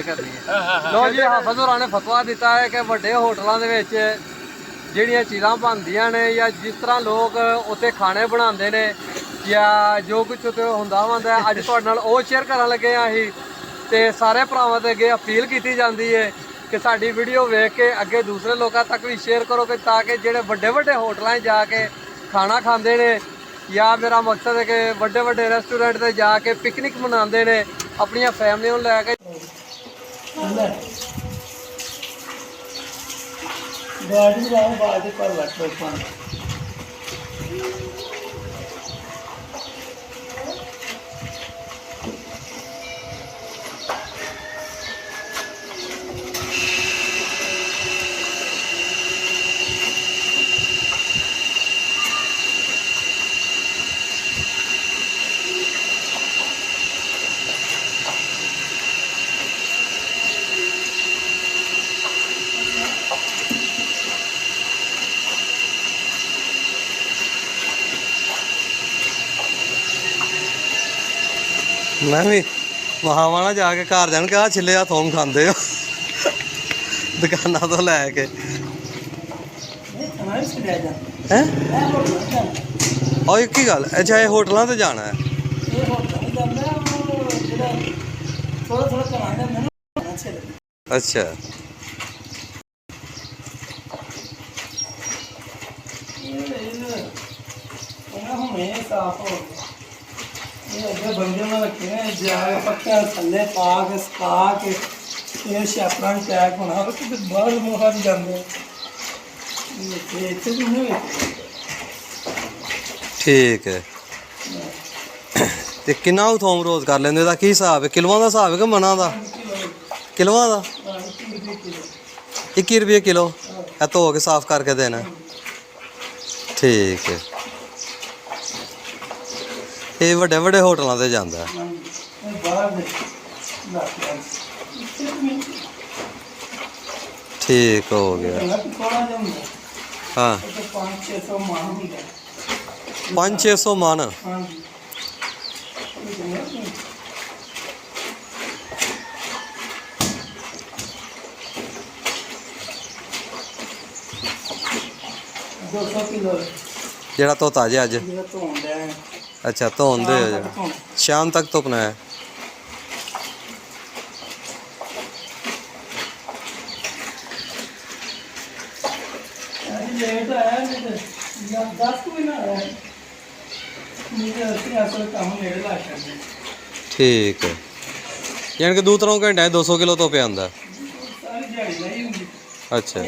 गल करनी है। लो जी हाफिज होरां ने फतवा दिता है कि वड्डे होटलों के विच ਜਿਹੜੀਆਂ ਚੀਜ਼ਾਂ ਬਣਦੀਆਂ ਨੇ ਜਾਂ ਜਿਸ ਤਰ੍ਹਾਂ ਲੋਕ ਉੱਥੇ ਖਾਣੇ ਬਣਾਉਂਦੇ ਨੇ ਜਾਂ ਜੋ ਕੁਝ ਉੱਥੇ ਹੁੰਦਾ ਹੁੰਦਾ ਅੱਜ ਤੁਹਾਡੇ ਨਾਲ ਉਹ ਸ਼ੇਅਰ ਕਰਨ ਲੱਗੇ ਆ ਅਸੀਂ। ਤੇ ਸਾਰੇ ਭਰਾਵਾਂ ਦੇ ਅੱਗੇ ਅਪੀਲ ਕੀਤੀ ਜਾਂਦੀ ਹੈ ਕਿ ਸਾਡੀ ਵੀਡੀਓ ਵੇਖ ਕੇ ਅੱਗੇ ਦੂਸਰੇ ਲੋਕਾਂ ਤੱਕ ਵੀ ਸ਼ੇਅਰ ਕਰੋ ਕਿ ਤਾਂ ਕਿ ਜਿਹੜੇ ਵੱਡੇ ਵੱਡੇ ਹੋਟਲਾਂ 'ਚ ਜਾ ਕੇ ਖਾਣਾ ਖਾਂਦੇ ਨੇ ਜਾਂ ਮੇਰਾ ਮਕਸਦ ਹੈ ਕਿ ਵੱਡੇ ਵੱਡੇ ਰੈਸਟੋਰੈਂਟ 'ਤੇ ਜਾ ਕੇ ਪਿਕਨਿਕ ਮਨਾਉਂਦੇ ਨੇ ਆਪਣੀਆਂ ਫੈਮਲੀਆਂ ਨੂੰ ਲੈ ਕੇ। गाड़ी लाओ बाद पर बैठो पान मैं भी वहाँ वाला जाके घर जान कहा छिले आ थोम खाते हो दुकाना तो लैके और एक ही गल अच्छा ये होटलों से जाना है। अच्छा बंदे में रखे जाके पक्का थले पा के सुका के फिर छापरा पैक होना तो बाहर मुहर जाते ठीक है। ते किन्ना थोम रोज कर लेंदे दा की हिसाब है किलोआं दा हिसाब है कि मना दा किलोआं दा 21 रुपये किलो है धो के साफ करके देना ठीक है। ये ਵੱਡੇ ਵੱਡੇ ਹੋਟਲਾਂ ਤੇ ਜਾਂਦਾ ठीक हो गया। हाँ 500-600 मन जेड़ा धोता जे अज अच्छा धोंदे हो शाम तक धुपना है। ठीक है यानी कि 2-3 घंटे 200 किलो तो पे आंदा अच्छा।